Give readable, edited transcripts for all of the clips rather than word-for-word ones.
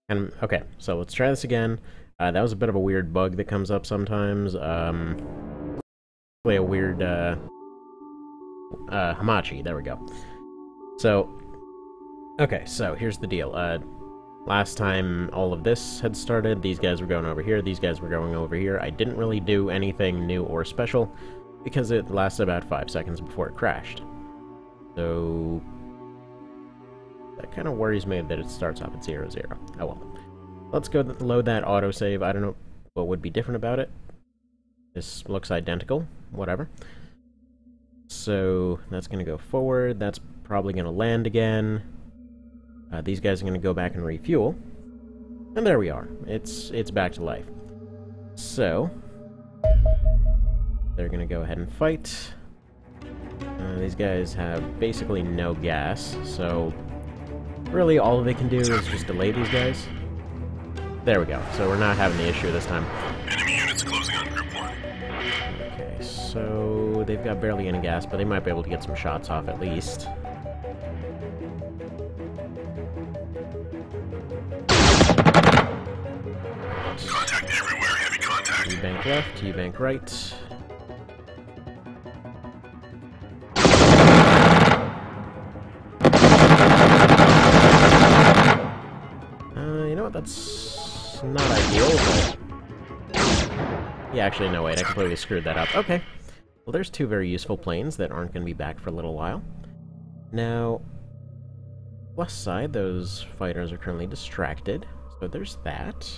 And okay, so let's try this again. That was a bit of a weird bug that comes up sometimes. Play a weird Hamachi. There we go. So, okay, so here's the deal. Last time all of this had started, these guys were going over here, these guys were going over here. I didn't really do anything new or special because it lasted about 5 seconds before it crashed. So that kind of worries me that it starts off at 0, 0. Oh well. Let's go load that autosave. I don't know what would be different about it. This looks identical. Whatever. So that's going to go forward. That's probably going to land again. These guys are going to go back and refuel. And there we are. It's back to life. So they're going to go ahead and fight. These guys have basically no gas, so really all they can do is just delay these guys. There we go. So we're not having the issue this time. Enemy units closing on group 1. Okay, so they've got barely any gas, but they might be able to get some shots off at least. Contact everywhere, heavy contact. U-bank left, U-bank right. You know what, that's not ideal, but... Yeah, actually, no, wait, I completely screwed that up. Okay. Well, there's 2 very useful planes that aren't going to be back for a little while. Now, plus side, those fighters are currently distracted, so there's that.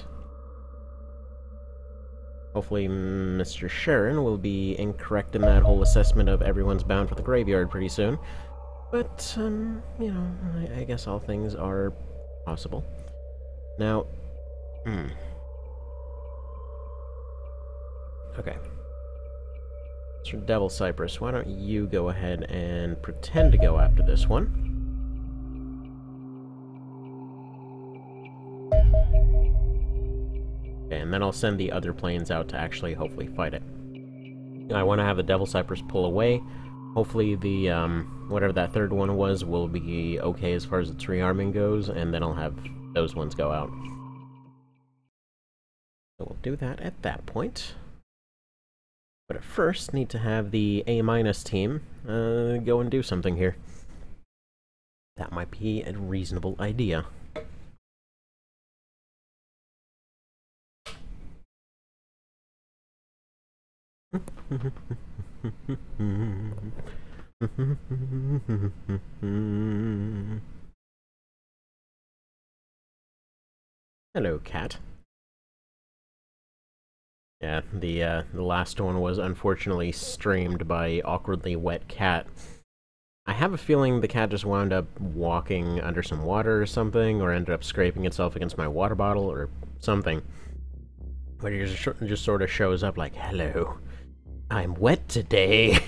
Hopefully Mr. Sharon will be incorrect in that whole assessment of everyone's bound for the graveyard pretty soon. But, you know, I guess all things are possible. Now, okay. Mr. Devil Cypress, why don't you go ahead and pretend to go after this one? Okay, and then I'll send the other planes out to actually hopefully fight it. I want to have the Devil Cypress pull away. Hopefully the, whatever that third one was will be okay as far as its rearming goes, and then I'll have those ones go out. So we'll do that at that point. But at first, need to have the A- team go and do something here. That might be a reasonable idea. Hello, cat. Yeah, the last one was unfortunately streamed by Awkwardly Wet Cat. I have a feeling the cat just wound up walking under some water or something, or ended up scraping itself against my water bottle or something. But it just sort of shows up like, hello, I'm wet today.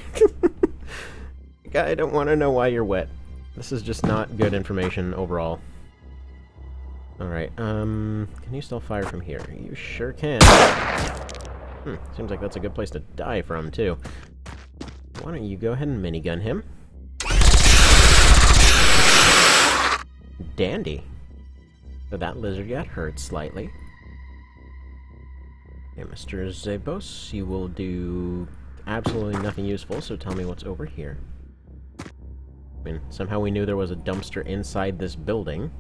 I don't want to know why you're wet. This is just not good information overall. Alright, can you still fire from here? You sure can. Seems like that's a good place to die from, too. Why don't you go ahead and minigun him? Dandy. So that lizard got hurt slightly. Okay, Mr. Zebos, you will do absolutely nothing useful, so tell me what's over here. I mean, somehow we knew there was a dumpster inside this building.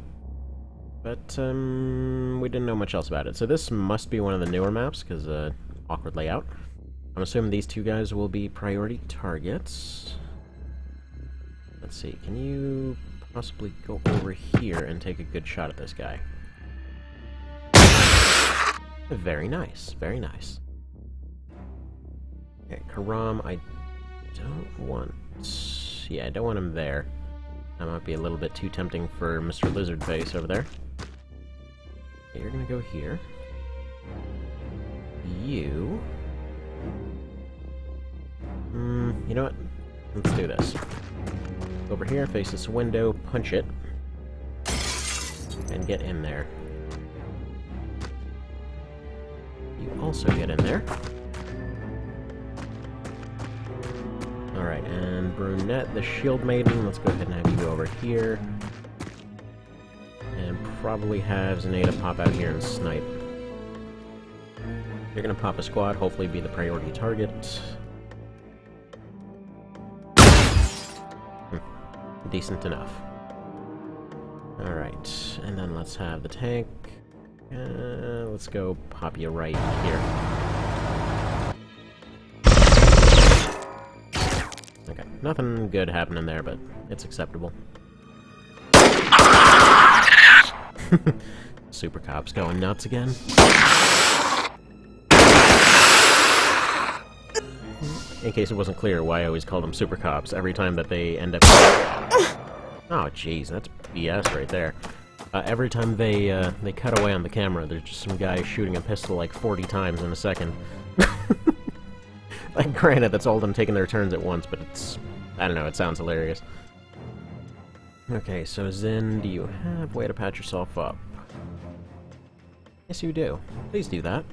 But, we didn't know much else about it. So this must be one of the newer maps, because, awkward layout. I'm assuming these 2 guys will be priority targets. Let's see, can you possibly go over here and take a good shot at this guy? Very nice, very nice. Okay, Karam, I don't want... Yeah, I don't want him there. That might be a little bit too tempting for Mr. Lizard Face over there. Okay, you're gonna go here. You... you know what? Let's do this. Over here, face this window, punch it, and get in there. You also get in there. Alright, and Brunette, the Shield Maiden, let's go ahead and have you go over here. And probably have Zaneta pop out here and snipe. You're gonna pop a squad, hopefully be the priority target. Decent enough. Alright, and then let's have the tank. Let's go pop you right here. Okay, nothing good happening there, but it's acceptable. Super Cops going nuts again. In case it wasn't clear why I always call them Super Cops every time that they end up... Oh jeez, that's BS right there. Every time they cut away on the camera, there's just some guy shooting a pistol like 40 times in a second. Like, granted, that's all of them taking their turns at once, but it's... I don't know, it sounds hilarious. Okay, so Zin, do you have a way to patch yourself up? Yes, you do. Please do that.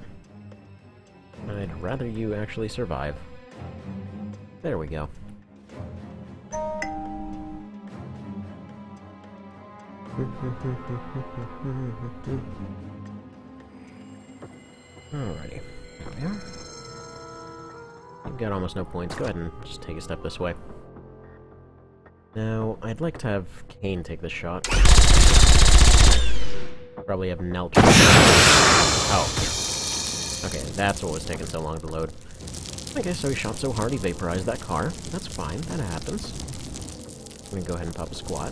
I'd rather you actually survive. There we go. Alrighty. There we are. You've got almost no points. Go ahead and just take a step this way. Now, I'd like to have Kane take this shot. Probably have Nelt. Oh. Okay, that's what was taking so long to load. Okay, so he shot so hard he vaporized that car. That's fine, that happens. I'm gonna go ahead and pop a squat.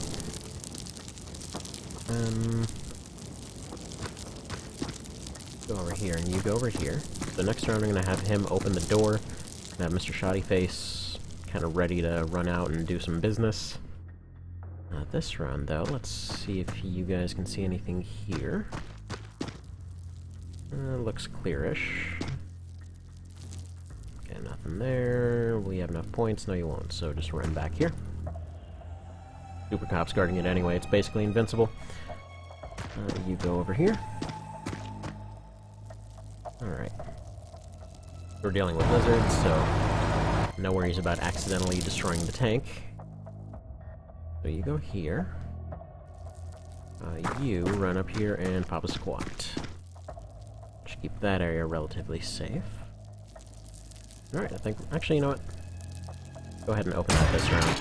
Go over here, and you go over here. So next round I'm gonna have him open the door, and have Mr. Shoddy Face kind of ready to run out and do some business. This round, though, let's see if you guys can see anything here. Looks clearish. Okay, nothing there. Will you have enough points? No, you won't, so just run back here. Super Cop's guarding it anyway, it's basically invincible. You go over here. Alright. We're dealing with lizards, so no worries about accidentally destroying the tank. So you go here. You run up here and pop a squat. Should keep that area relatively safe. Alright, I think... Actually, you know what? Go ahead and open that this round.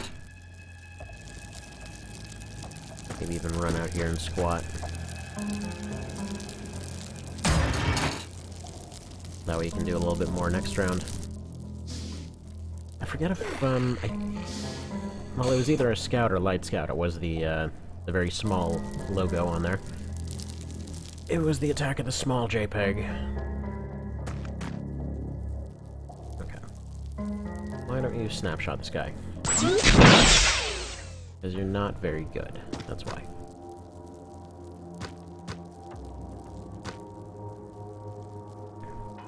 Maybe even run out here and squat. That way you can do a little bit more next round. I forget if, well, it was either a scout or light scout. It was the very small logo on there. It was the attack of the small JPEG. Okay. Why don't you snapshot this guy? Because you're not very good. That's why.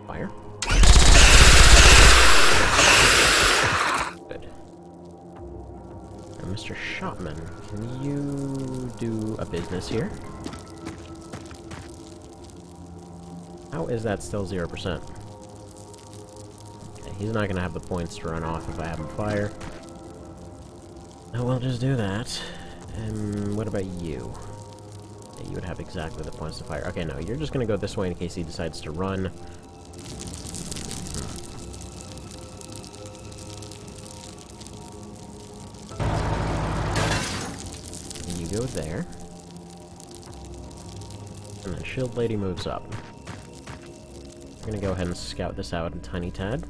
Fire. Good. Now, Mr. Shotman, can you do a business here? How is that still 0%? Okay, he's not gonna have the points to run off if I have him fire. No, we'll just do that. And what about you? Yeah, you would have exactly the points to fire. Okay, no, you're just gonna go this way in case he decides to run. You go there. And then Shield Lady moves up. I'm gonna go ahead and scout this out a tiny tad.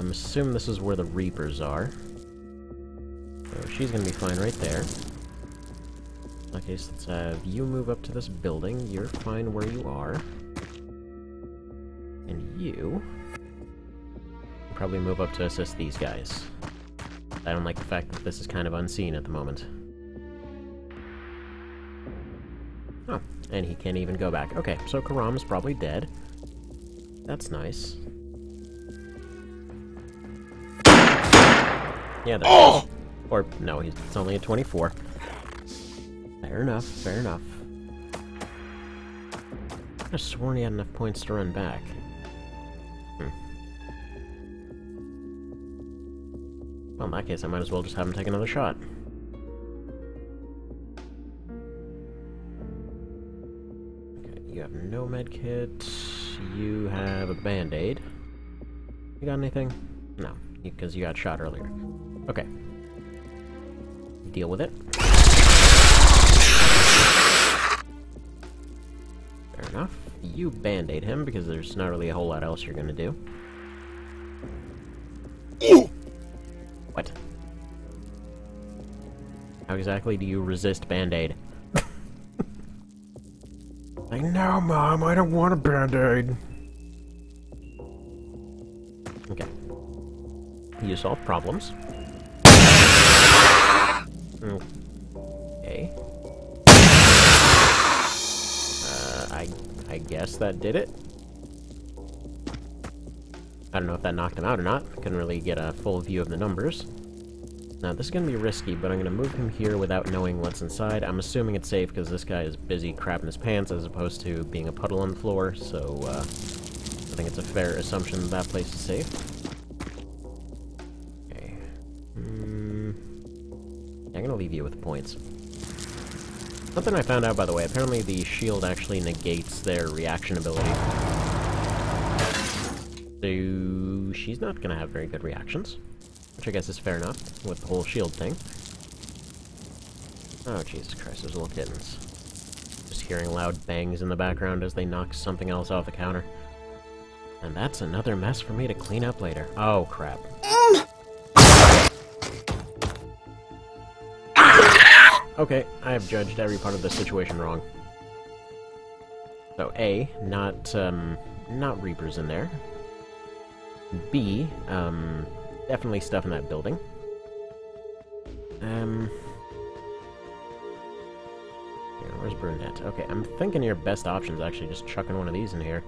Assume this is where the Reapers are. So she's gonna be fine right there. Okay, so let's have you move up to this building. You're fine where you are. And you probably move up to assist these guys. I don't like the fact that this is kind of unseen at the moment. Oh, and he can't even go back. Okay, so Karam is probably dead. That's nice. Yeah, that's... Oh! Or, no, it's only a 24. Fair enough, fair enough. I could have sworn he had enough points to run back. Well, in that case, I might as well just have him take another shot. You have no med kit. You have a band-aid. You got anything? No, because you got shot earlier. Okay. Deal with it. Fair enough. You band-aid him, because there's not really a whole lot else you're gonna do. What? How exactly do you resist band-aid? Like, no, Mom, I don't want a band-aid. Okay. You solve problems. Okay. I guess that did it. I don't know if that knocked him out or not. Couldn't really get a full view of the numbers. Now, this is going to be risky, but I'm going to move him here without knowing what's inside. I'm assuming it's safe because this guy is busy crapping his pants as opposed to being a puddle on the floor, so I think it's a fair assumption that place is safe. Okay. I'm going to leave you with the points. Something I found out, by the way, apparently the shield actually negates their reaction ability. So she's not going to have very good reactions. Which I guess is fair enough, with the whole shield thing. Oh, Jesus Christ, those little kittens. Just hearing loud bangs in the background as they knock something else off the counter. And that's another mess for me to clean up later. Oh, crap. Okay, I have judged every part of this situation wrong. So, A, not Reapers in there. B, definitely stuff in that building. Yeah, where's Brunette? Okay, I'm thinking your best option is actually just chucking one of these in here.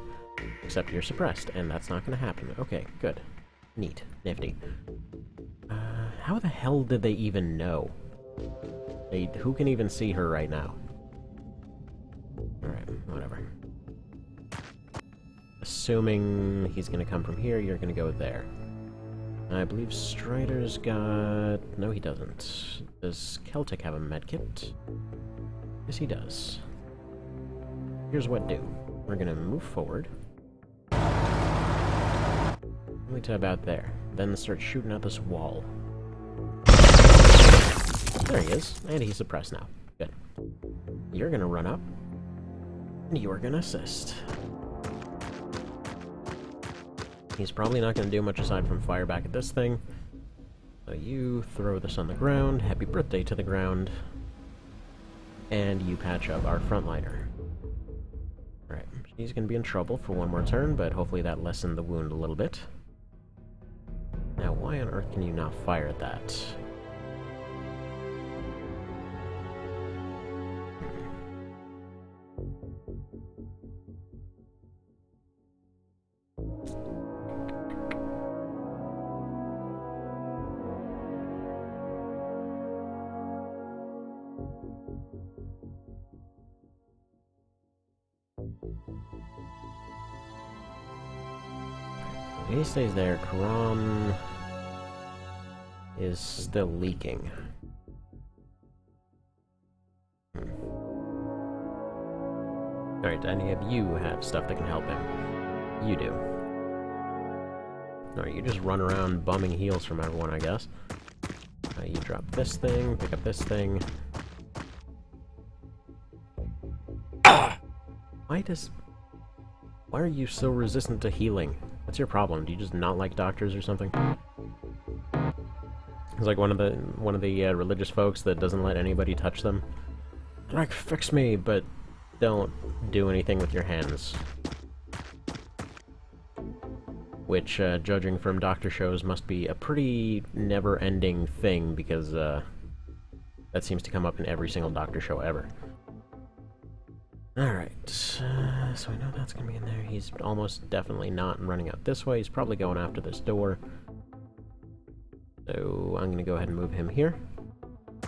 Except you're suppressed, and that's not gonna happen. Okay, good. Neat. Nifty. How the hell did they even know? Who can even see her right now? Alright, whatever. Assuming he's gonna come from here, you're gonna go there. I believe Strider's got... No, he doesn't. Does Celtic have a medkit? Yes, he does. Here's what do. We're gonna move forward. Only to about there. Then start shooting at this wall. There he is. And he's suppressed now. Good. You're gonna run up. And you're gonna assist. He's probably not going to do much aside from fire back at this thing. So you throw this on the ground. Happy birthday to the ground. And you patch up our frontliner. Alright, she's going to be in trouble for one more turn, but hopefully that lessened the wound a little bit. Now, why on earth can you not fire at that? He stays there. Karam is still leaking. Alright, any of you have stuff that can help him? You do. Alright, you just run around bumming heals from everyone, I guess. You drop this thing, pick up this thing. Why are you so resistant to healing? What's your problem? Do you just not like doctors or something? It's like one of the religious folks that doesn't let anybody touch them. Like, fix me, but don't do anything with your hands. Which, judging from doctor shows, must be a pretty never-ending thing, because that seems to come up in every single doctor show ever. Alright, so I know that's gonna be in there. He's almost definitely not running out this way. He's probably going after this door. So I'm gonna go ahead and move him here.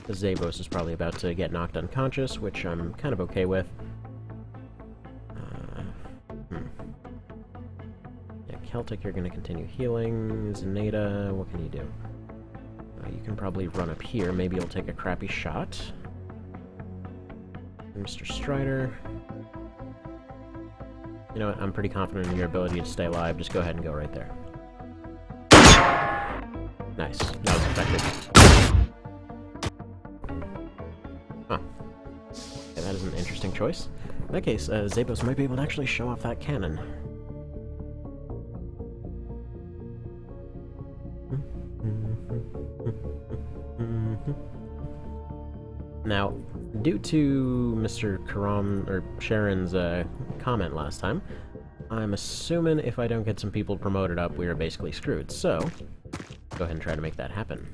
The Zabos is probably about to get knocked unconscious, which I'm kind of okay with. Yeah, Celtic, you're gonna continue healing. Zaneta, what can you do? You can probably run up here. Maybe you'll take a crappy shot. Mr. Strider. You know what, I'm pretty confident in your ability to stay alive. Just go ahead and go right there. Nice. That was effective. Huh. Okay, that is an interesting choice. In that case, Zabos might be able to actually show off that cannon. Now, due to Mr. Karam, or Sharon's comment last time, I'm assuming if I don't get some people promoted up, we are basically screwed. So, go ahead and try to make that happen.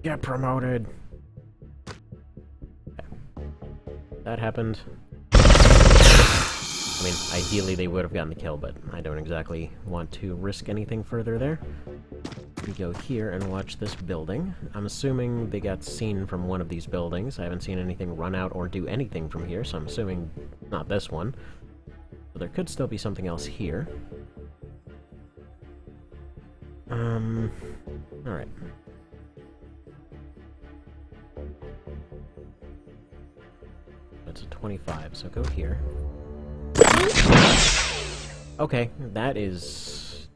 Get promoted! Okay. That happened. I mean, ideally they would have gotten the kill, but I don't exactly want to risk anything further there. We go here and watch this building. I'm assuming they got seen from one of these buildings. I haven't seen anything run out or do anything from here, so I'm assuming not this one. But there could still be something else here. Alright. It's a 25, so go here. Okay, that is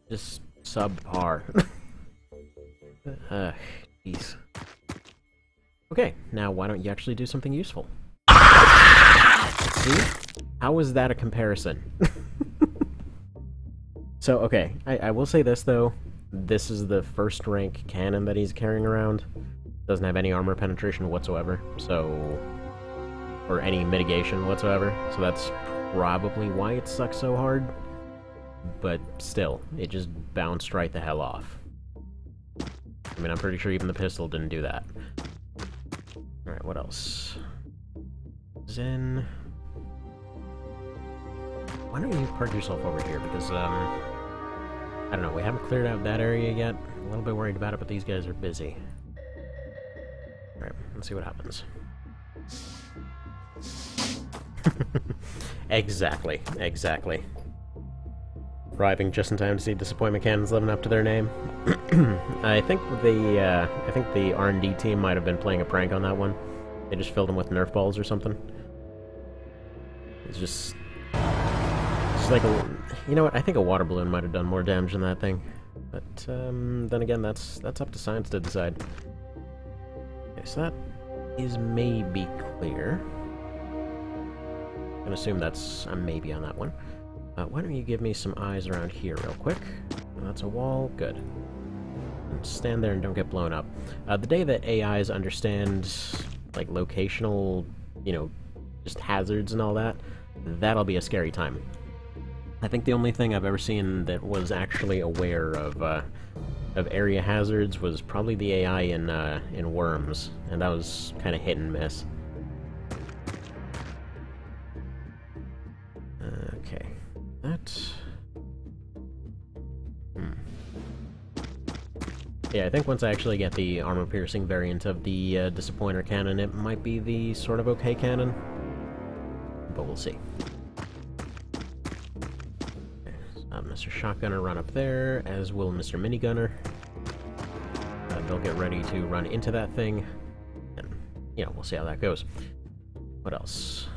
just subpar. Jeez. Okay, now why don't you actually do something useful? See? How is that a comparison? So, okay, I will say this, though. This is the first rank cannon that he's carrying around. Doesn't have any armor penetration whatsoever, so... or any mitigation whatsoever, so that's probably why it sucks so hard. But still, it just bounced right the hell off. I mean, I'm pretty sure even the pistol didn't do that. Alright, what else? Zen... Why don't you park yourself over here, because, I don't know, we haven't cleared out that area yet. I'm a little bit worried about it, but these guys are busy. Alright, let's see what happens. Exactly, exactly. Arriving just in time to see Disappointment Cannons living up to their name. I think the R&D team might have been playing a prank on that one. They just filled them with Nerf balls or something. It's just like a... You know what? I think a water balloon might have done more damage than that thing. But then again, that's up to science to decide. Okay, so that is maybe clear. I'm gonna assume that's a maybe on that one. Why don't you give me some eyes around here real quick? That's a wall. Good. And stand there and don't get blown up. The day that AIs understand, like, locational, you know, just hazards and all that, that'll be a scary time. I think the only thing I've ever seen that was actually aware of area hazards was probably the AI in Worms, and that was kind of hit and miss. Okay, that... Yeah, I think once I actually get the armor-piercing variant of the Disappointer cannon, it might be the sort of okay cannon, but we'll see. Mr. Shotgunner run up there, as will Mr. Minigunner. They'll get ready to run into that thing, and, you know, we'll see how that goes. What else?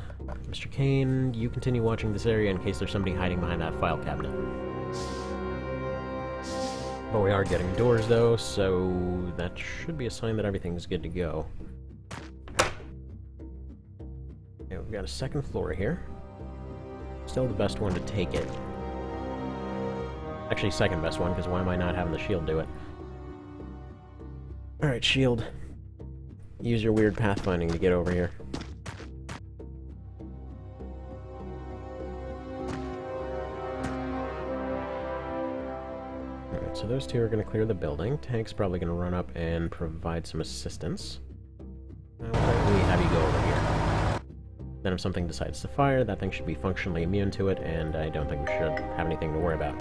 Mr. Kane, you continue watching this area in case there's somebody hiding behind that file cabinet. But we are getting doors, though, so that should be a sign that everything's good to go. Okay, we've got a second floor here. Still the best one to take it. Actually, second best one, because why am I not having the shield do it? Alright, shield. Use your weird pathfinding to get over here. Alright, so those two are going to clear the building. Tank's probably going to run up and provide some assistance. Why don't we have you go over here? Then if something decides to fire, that thing should be functionally immune to it, and I don't think we should have anything to worry about.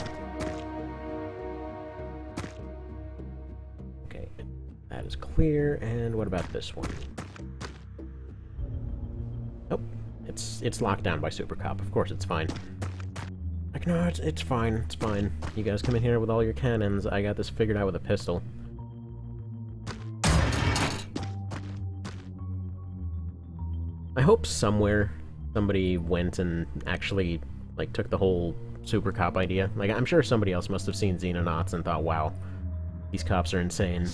That is clear, and what about this one? Oh, it's locked down by Super Cop. Of course it's fine. Like, no, it's fine, it's fine. You guys come in here with all your cannons, I got this figured out with a pistol. I hope somewhere somebody went and actually, like, took the whole super cop idea. Like, I'm sure somebody else must have seen Xenonauts and thought, wow, these cops are insane. And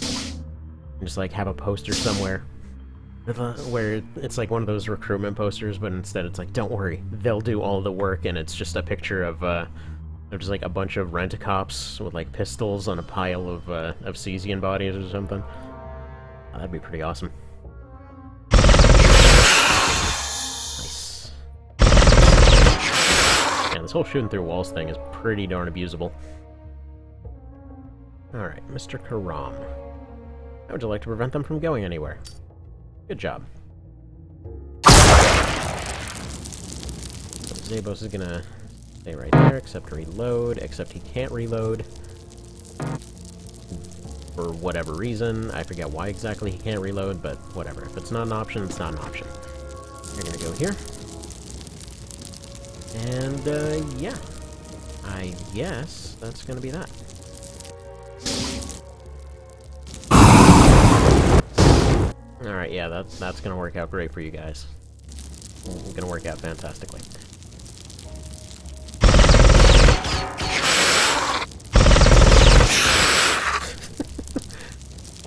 just, like, have a poster somewhere where it's like one of those recruitment posters, but instead it's like, don't worry, they'll do all the work, and it's just a picture of just like a bunch of rent-a-cops with like pistols on a pile of Cesian bodies or something. That'd be pretty awesome. Nice. Yeah, this whole shooting through walls thing is pretty darn abusable. Alright, Mr. Karam. How would you like to prevent them from going anywhere? Good job. So Zabos is gonna stay right there, except reload, except he can't reload. For whatever reason. I forget why exactly he can't reload, but whatever. If it's not an option, it's not an option. You're gonna go here. And, yeah. I guess that's gonna be that. Alright, yeah, that's gonna work out great for you guys. It's gonna work out fantastically.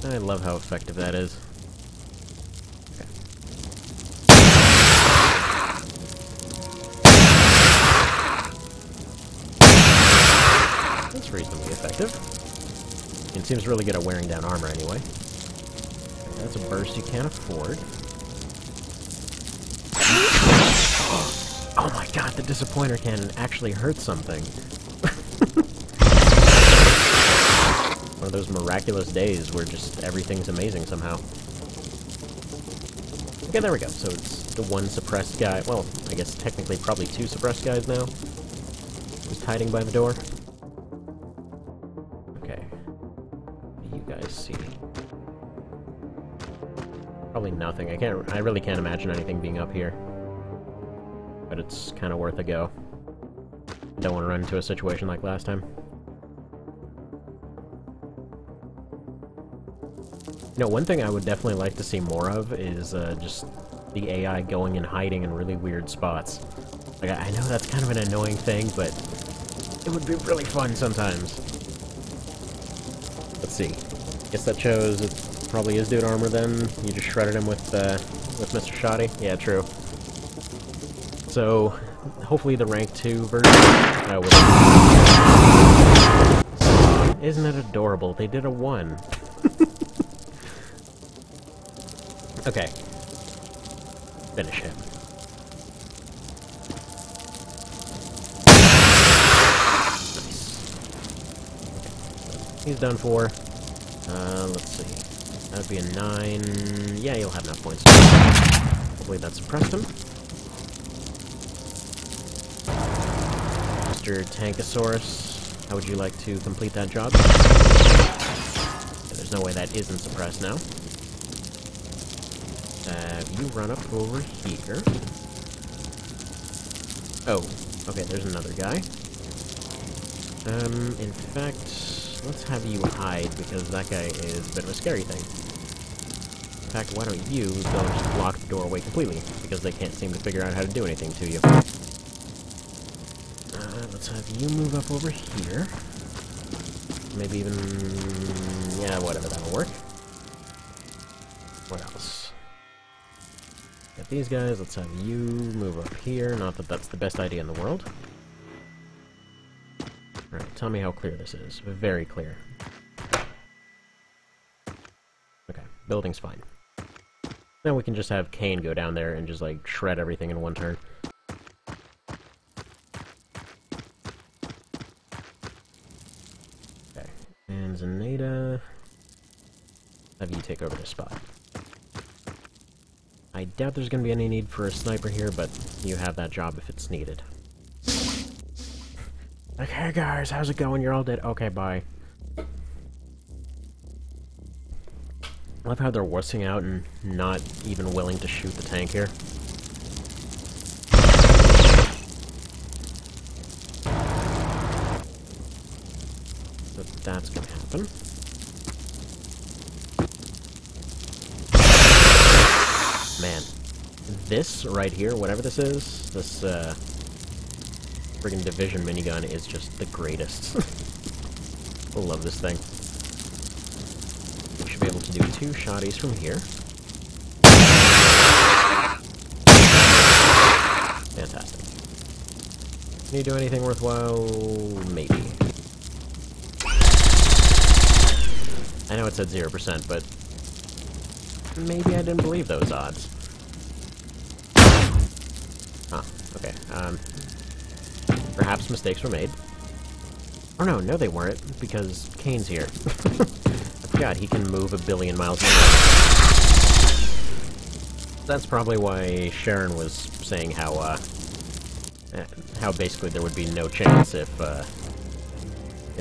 I love how effective that is. Okay. That's reasonably effective. It seems really good at wearing down armor anyway. That's a burst you can't afford. Oh my god, the Disappointer Cannon actually hurts something. One of those miraculous days where just everything's amazing somehow. Okay, there we go. So it's the one suppressed guy. Well, I guess technically probably two suppressed guys now. Who's hiding by the door. Okay. What do you guys see? Probably nothing. I really can't imagine anything being up here. But it's kind of worth a go. I don't want to run into a situation like last time. You know, one thing I would definitely like to see more of is just the AI going and hiding in really weird spots. Like, I know that's kind of an annoying thing, but it would be really fun sometimes. Let's see. Guess that shows it probably is dude armor then. You just shredded him with Mr. Shoddy? Yeah, true. So, hopefully the rank 2 version... Isn't it adorable? They did a 1. Okay. Finish him. Nice. Okay. He's done for. Let's see. That'd be a 9. Yeah, you'll have enough points. Hopefully that suppressed him. Mr. Tankosaurus, how would you like to complete that job? There's no way that isn't suppressed now. You run up over here. Oh, okay, there's another guy. In fact, let's have you hide, because that guy is a bit of a scary thing. In fact, why don't you go and just block the doorway completely, because they can't seem to figure out how to do anything to you. Let's have you move up over here. Maybe even... yeah, whatever, that'll work. What else? Got these guys, let's have you move up here. Not that that's the best idea in the world. Alright, tell me how clear this is. Very clear. Okay, building's fine. Then we can just have Kane go down there and just, like, shred everything in one turn. Okay, and Zaneta... have you take over this spot. I doubt there's going to be any need for a sniper here, but you have that job if it's needed. Like, hey guys, how's it going? You're all dead. Okay, bye. I love how they're wussing out and not even willing to shoot the tank here. So that's going to happen. Man, this right here, whatever this is, this friggin' Division minigun is just the greatest. I love this thing. We should be able to do 2 shotties from here. Fantastic. Can you do anything worthwhile? Maybe. I know it said 0%, but maybe I didn't believe those odds. Huh, okay. Perhaps mistakes were made. Oh no, they weren't, because Kane's here. I forgot, he can move 1 billion miles an hour. That's probably why Sharon was saying how basically there would be no chance if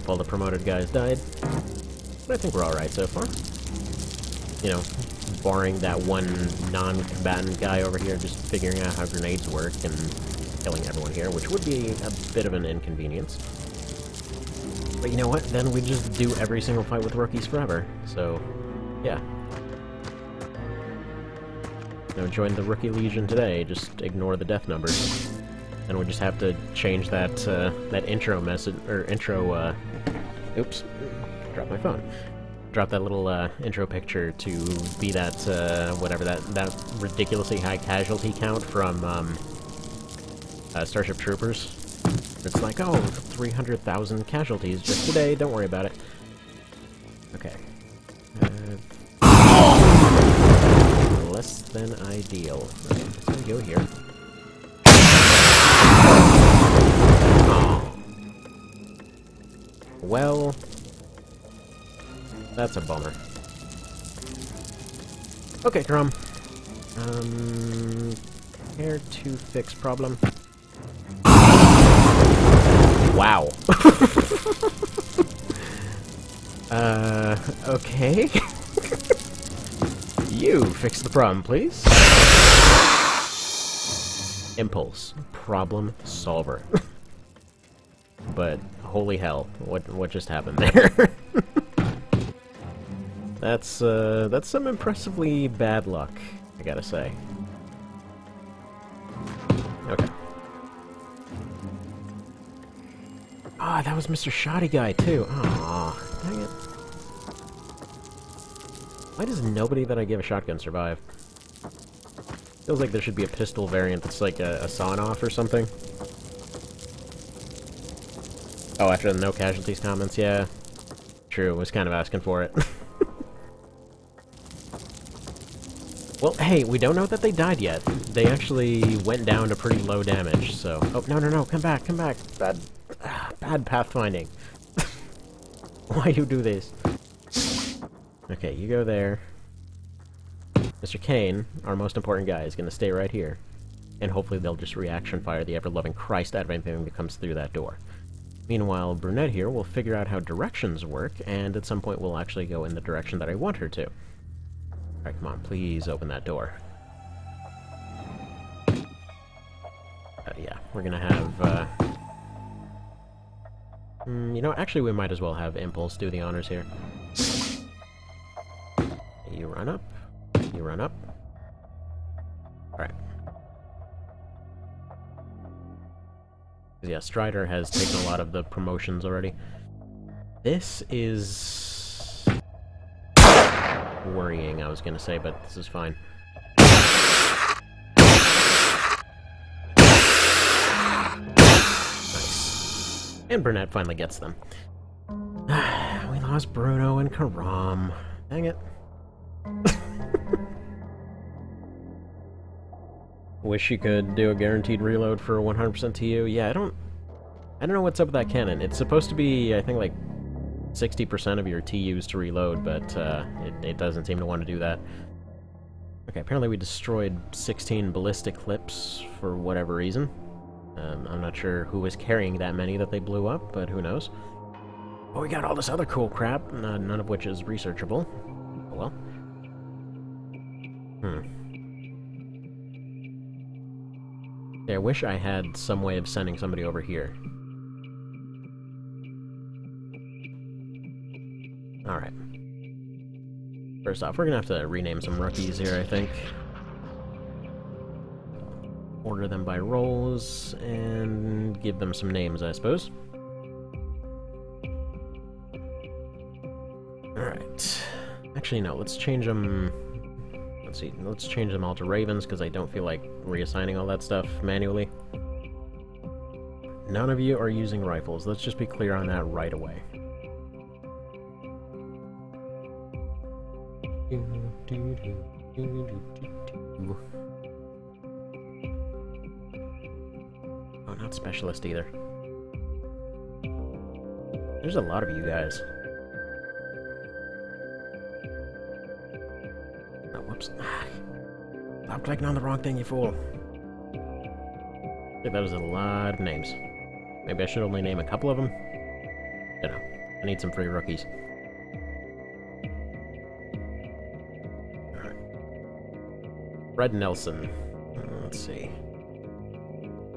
all the promoted guys died. But I think we're alright so far. You know, barring that one non-combatant guy over here just figuring out how grenades work and killing everyone here, which would be a bit of an inconvenience. But you know what? Then we just do every single fight with rookies forever. So, yeah. You know, join the Rookie Legion today, just ignore the death numbers. And we just have to change that, that intro message, or intro, oops, dropped my phone. Drop that little, intro picture to be that, whatever, that ridiculously high casualty count from, Starship Troopers. It's like, oh, 300,000 casualties just today, don't worry about it. Okay. Less than ideal. Let's go here. Oh. Well, that's a bummer. Okay, Crom. Care to fix problem. Wow. Okay. You fix the problem, please. Impulse. Problem solver. But, holy hell, what just happened there? That's some impressively bad luck, I gotta say. Okay. Ah, that was Mr. Shoddy Guy, too. Aw, dang it. Why does nobody that I give a shotgun survive? Feels like there should be a pistol variant that's like a sawn-off or something. Oh, after the no casualties comments, yeah. True, was kind of asking for it. Well, hey, we don't know that they died yet. They actually went down to pretty low damage, so... Oh, no, come back. Bad pathfinding. Why you do this? Okay, you go there. Mr. Kane, our most important guy, is gonna stay right here. And hopefully they'll just reaction fire the ever-loving Christ out of anything that comes through that door. Meanwhile, Brunette here will figure out how directions work, and at some point we'll actually go in the direction that I want her to. Alright, come on, please open that door. Yeah, we're gonna have, you know, actually we might as well have Impulse do the honors here. You run up. You run up. Alright. Yeah, Strider has taken a lot of the promotions already. This is... worrying, I was gonna say, but this is fine. Nice. And Burnett finally gets them. We lost Bruno and Karam. Dang it. Wish you could do a guaranteed reload for 100% TU. Yeah, I don't know what's up with that cannon. It's supposed to be, I think, like 60% of your TUs to reload, but it doesn't seem to want to do that. Okay, apparently we destroyed 16 ballistic clips for whatever reason. I'm not sure who was carrying that many that they blew up, but who knows. Oh, we got all this other cool crap, none of which is researchable. Oh well. Yeah, I wish I had some way of sending somebody over here. Alright. First off, we're gonna have to rename some rookies here, I think. order them by roles, and give them some names, I suppose. Alright. Actually, no, let's change them... Let's see, let's change them all to Ravens, because I don't feel like reassigning all that stuff manually. None of you are using rifles. Let's just be clear on that right away. Oh, not specialist either. There's a lot of you guys. Oh, whoops. Stop clicking on the wrong thing, you fool. I think that was a lot of names. Maybe I should only name a couple of them? You know, I need some free rookies. Alright. Fred Nelson. Let's see.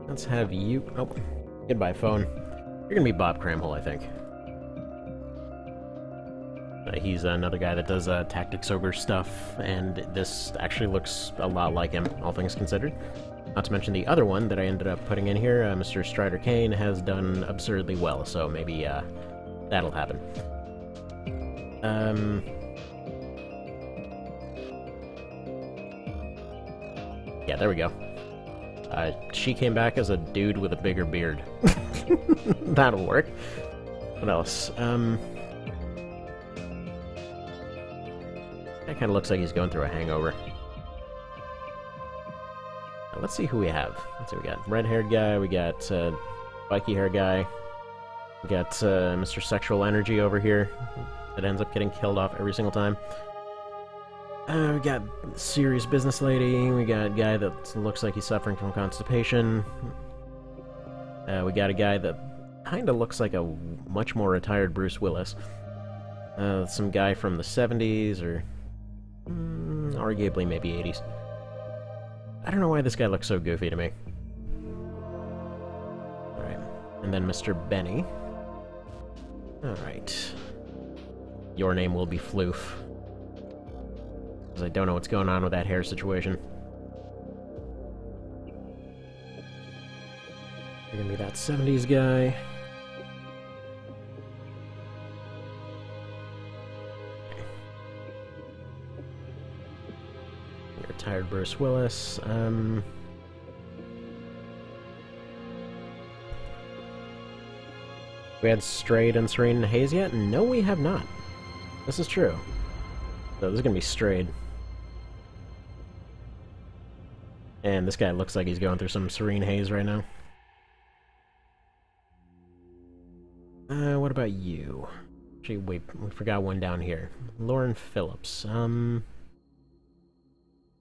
Let's have you... Oh, goodbye, phone. You're gonna be Bob Cramhole, I think. He's another guy that does Tactics Ogre stuff, and this actually looks a lot like him, all things considered. Not to mention the other one that I ended up putting in here, Mr. Strider Kane, has done absurdly well, so maybe that'll happen. Yeah, there we go. She came back as a dude with a bigger beard. That'll work. What else? That kind of looks like he's going through a hangover. Now, let's see who we have. Let's see, we got red-haired guy, we got spiky-haired guy, we got Mr. Sexual Energy over here that ends up getting killed off every single time. We got serious business lady, we got a guy that looks like he's suffering from constipation. We got a guy that kind of looks like a much more retired Bruce Willis. Some guy from the 70s, or arguably maybe 80s. I don't know why this guy looks so goofy to me. Alright, and then Mr. Benny. Alright. Your name will be Floof. Because I don't know what's going on with that hair situation. You're gonna be that 70s guy. Retired Bruce Willis. We had Strayed and Serene and Haze yet? No, we have not. This is true. So this is gonna be Strayed. And this guy looks like he's going through some Serene Haze right now. What about you? Actually, wait, we forgot one down here. Lauren Phillips.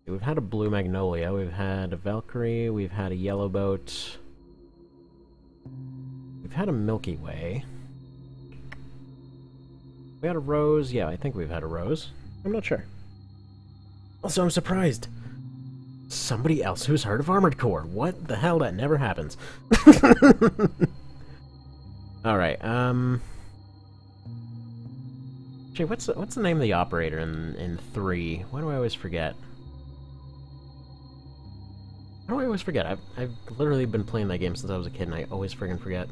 We've had a Blue Magnolia, we've had a Valkyrie, we've had a Yellow Boat. We've had a Milky Way. We had a Rose? Yeah, I think we've had a Rose. I'm not sure. Also, I'm surprised. Somebody else who's heard of Armored Core. What the hell? That never happens. Alright, Actually, what's the name of the operator in 3? Why do I always forget? How do I always forget? I've literally been playing that game since I was a kid, and I always friggin' forget.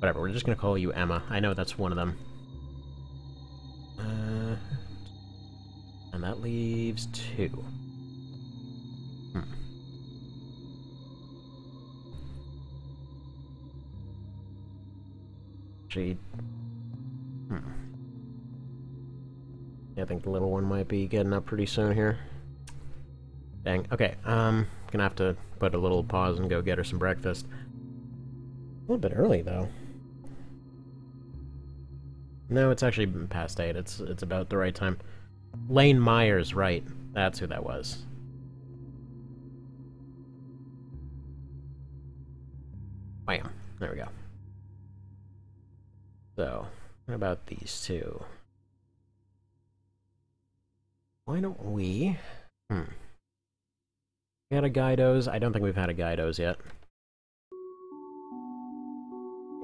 Whatever, we're just gonna call you Emma. I know that's one of them. And that leaves 2. Actually... Yeah, I think the little one might be getting up pretty soon here. Dang. Okay, gonna have to put a little pause and go get her some breakfast. A little bit early, though. No, it's actually past 8. It's about the right time. Lane Myers, right. That's who that was. Bam. There we go. So, what about these two? Why don't we... We had a Gydos. I don't think we've had a Gydos yet.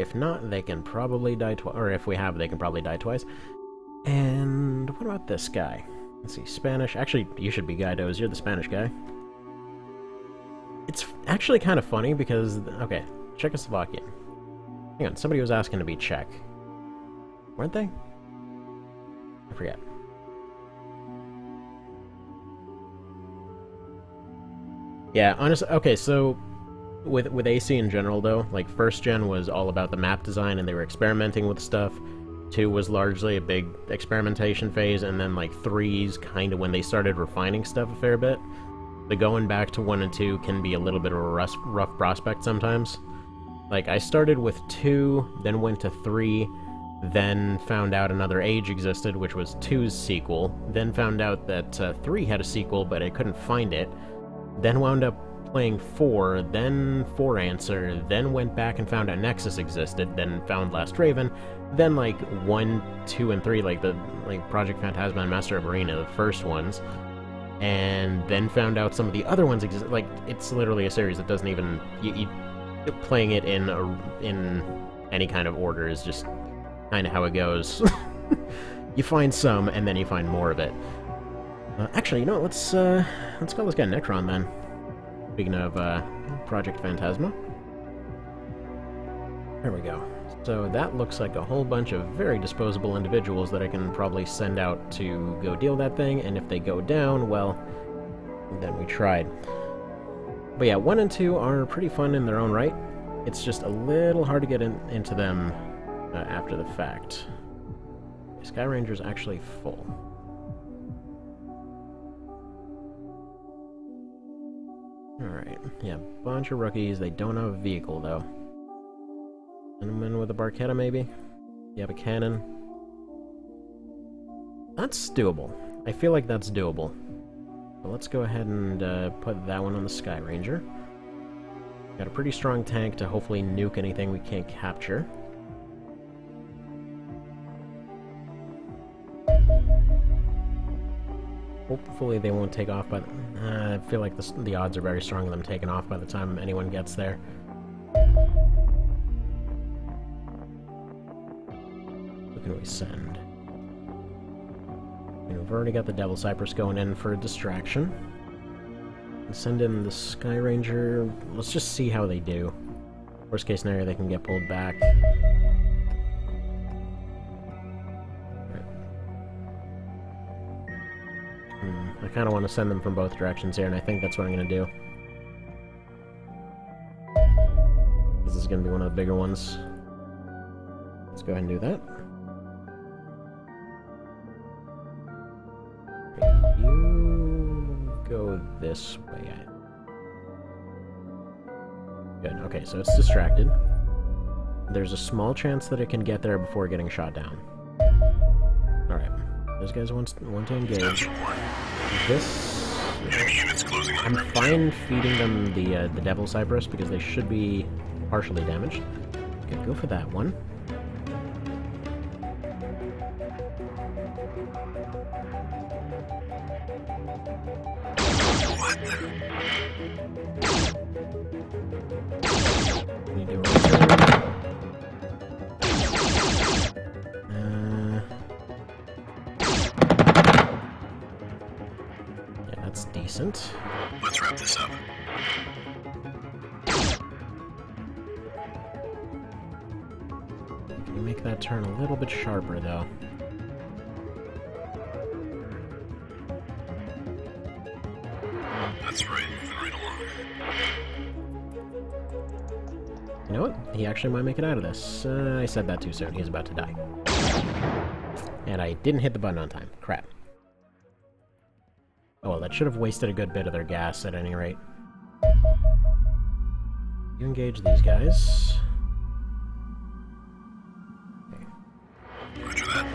If not, they can probably die twice. Or if we have, they can probably die twice. And what about this guy? Let's see, Spanish. Actually, you should be Gydos. You're the Spanish guy. It's actually kind of funny because, okay, Czechoslovakian. Hang on, somebody was asking to be Czech. Weren't they? I forget. Yeah, honestly, okay, so with AC in general though, like first gen was all about the map design and they were experimenting with stuff. 2 was largely a big experimentation phase, and then like 3's kind of when they started refining stuff a fair bit. The going back to 1 and 2 can be a little bit of a rough prospect sometimes. Like, I started with 2, then went to 3, then found out Another Age existed, which was 2's sequel, then found out that 3 had a sequel, but I couldn't find it, then wound up playing 4, then 4 Answer, then went back and found out Nexus existed, then found Last Raven, then like 1, 2, and 3, like Project Phantasma and Master of Arena, the first ones, and then found out some of the other ones exist. Like, it's literally a series that doesn't even... playing it in any kind of order is just kind of how it goes. You find some, and then you find more of it. Actually, you know what, let's call this guy Necron, then. Speaking of, Project Phantasma. There we go. So that looks like a whole bunch of very disposable individuals that I can probably send out to go deal that thing, and if they go down, well, then we tried. But yeah, 1 and 2 are pretty fun in their own right. It's just a little hard to get into them after the fact. Sky Ranger's actually full. Alright, yeah, bunch of rookies. They don't have a vehicle, though. Gentleman with a Barchetta, maybe? You have a cannon? That's doable. I feel like that's doable. So let's go ahead and put that one on the Sky Ranger. Got a pretty strong tank to hopefully nuke anything we can't capture. Hopefully they won't take off, but I feel like the odds are very strong of them taking off by the time anyone gets there. Who can we send? We've already got the Devil Cypress going in for a distraction. Send in the Sky Ranger. Let's just see how they do. Worst case scenario, they can get pulled back. I kind of want to send them from both directions here, and I think that's what I'm going to do. This is going to be one of the bigger ones. Let's go ahead and do that. You go this way. Good, okay, so it's distracted. There's a small chance that it can get there before getting shot down. Alright, those guys want to engage. This... I'm fine feeding them the Devil Cypress because they should be partially damaged. Okay, go for that one. Need to return. Yeah, that's decent. Let's wrap this up. Can you make that turn a little bit sharper, though? That's right, moving right along. You know what? He actually might make it out of this. I said that too soon. He's about to die. And I didn't hit the button on time. Crap. Oh, well, that should have wasted a good bit of their gas at any rate. You engage these guys. Okay. Roger that.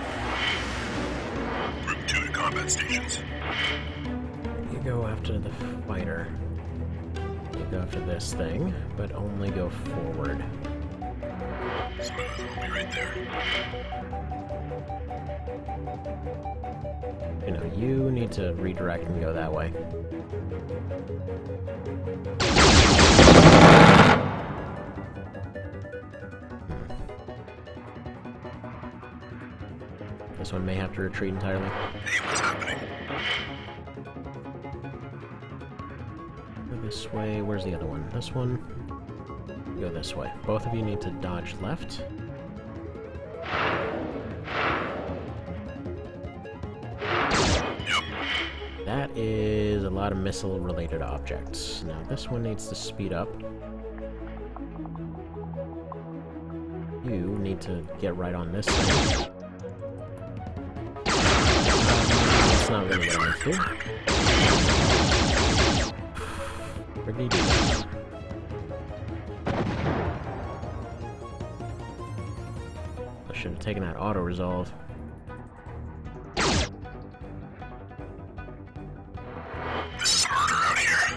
Group 2 to combat stations. You go after the fighter. You go after this thing, but only go forward. Smooth, we'll be right there. You know, you need to redirect and go that way. This one may have to retreat entirely. Hey, what's happening? this way. Where's the other one? This one? Go this way. Both of you need to dodge left. That is a lot of missile-related objects. Now this one needs to speed up. You need to get right on this side. That's not really what I meant to. Where did he do that? I should have taken that auto-resolve. This is murder out here.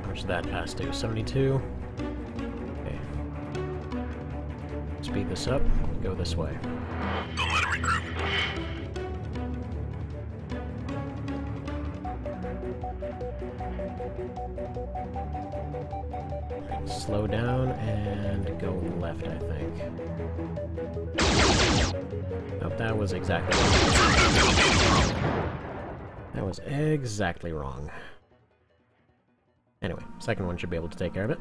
Where's that pass to? 72? Okay. Speed this up. Go this way. Don't let him regroup. Slow down and go left, I think. Nope, that was exactly wrong. That was exactly wrong. Anyway, second one should be able to take care of it.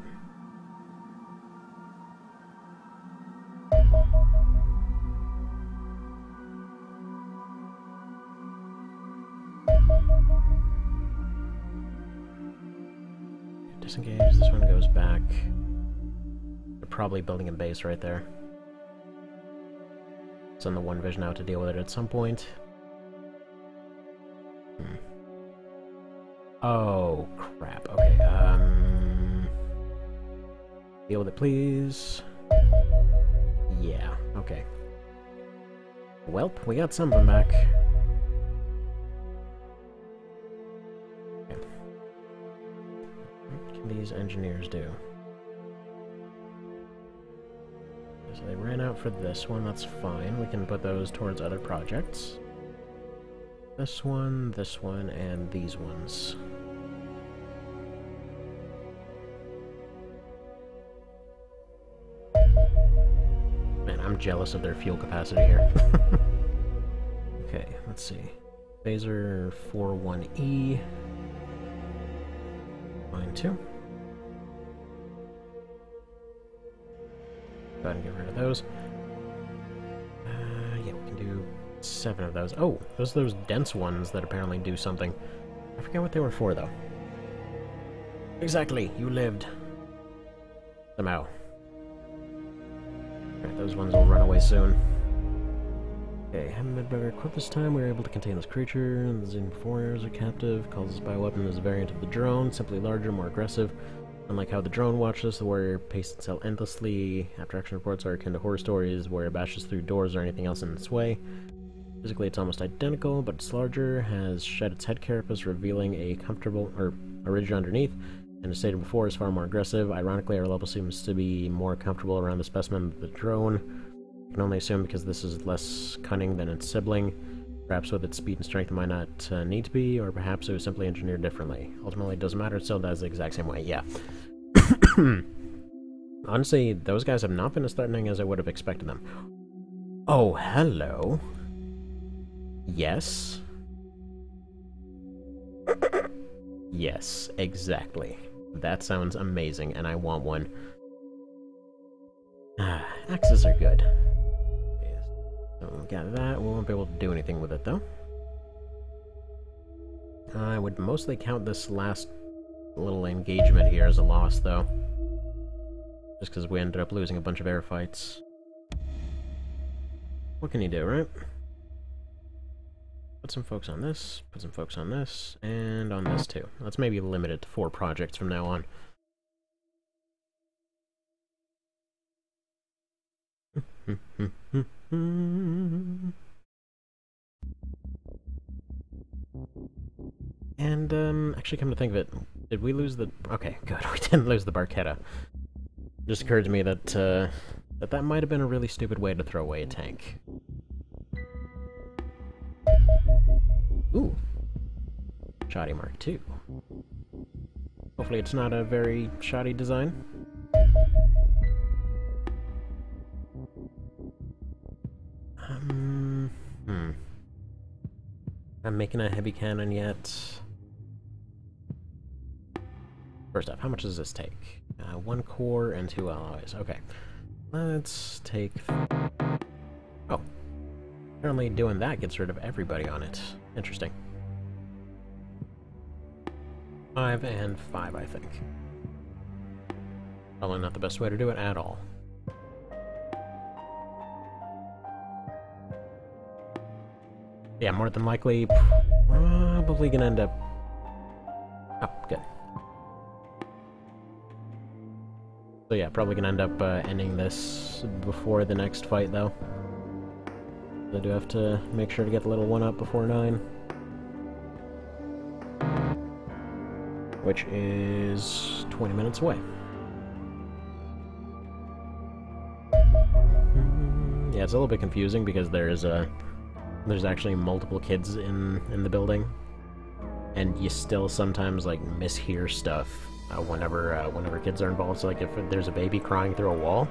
Disengage, this one goes back. They're probably building a base right there. It's on the one vision out to deal with it at some point. Oh, crap. Okay, deal with it, please. Yeah, okay. Welp, we got something back. Okay. What can these engineers do? So they ran out for this one, that's fine. We can put those towards other projects. This one, and these ones. Man, I'm jealous of their fuel capacity here. Okay, let's see. Phaser 41E. Mine too. Go ahead and get rid of those. Yeah, we can do 7 of those. Oh, those dense ones that apparently do something. I forget what they were for, though. Exactly, you lived. Somehow. Alright, those ones will run away soon. Okay, having been better equipped this time, we were able to contain this creature. The Xen Warriors are captive. Calls this bioweapon as a variant of the drone, simply larger, more aggressive. Unlike how the drone watches, the warrior paced itself endlessly. After-action reports are akin to horror stories. The warrior bashes through doors or anything else in its way. Physically, it's almost identical, but it's larger, has shed its head carapace, revealing a ridge underneath, and as stated before, is far more aggressive. Ironically, our level seems to be more comfortable around the specimen than the drone. I can only assume because this is less cunning than its sibling. Perhaps with its speed and strength it might not need to be, or perhaps it was simply engineered differently. Ultimately, it doesn't matter, it still does the exact same way, yeah. Honestly, those guys have not been as threatening as I would have expected them. Oh, hello. Yes. Yes, exactly. That sounds amazing, and I want one. Axes are good. So we got that. We won't be able to do anything with it, though. I would mostly count this last little engagement here as a loss, though. Just because we ended up losing a bunch of air fights. What can you do, right? Put some folks on this, put some folks on this, and on this too. Let's maybe limit it to 4 projects from now on. And, actually come to think of it, did we lose the... Okay, good, we didn't lose the Barchetta. It just occurred to me that, that might have been a really stupid way to throw away a tank. Ooh. Shoddy Mark II. Hopefully it's not a very shoddy design. I'm making a heavy cannon yet. First off, how much does this take? 1 core and 2 alloys. Okay. Let's take... Oh. Apparently doing that gets rid of everybody on it. Interesting. 5 and 5, I think. Probably not the best way to do it at all. Yeah, more than likely, probably gonna end up... Oh, good. So yeah, probably gonna end up ending this before the next fight, though. I do have to make sure to get the little 1-up before 9. Which is 20 minutes away. Yeah, it's a little bit confusing because there's actually multiple kids in the building, and you still sometimes like mishear stuff whenever kids are involved. So like if there's a baby crying through a wall,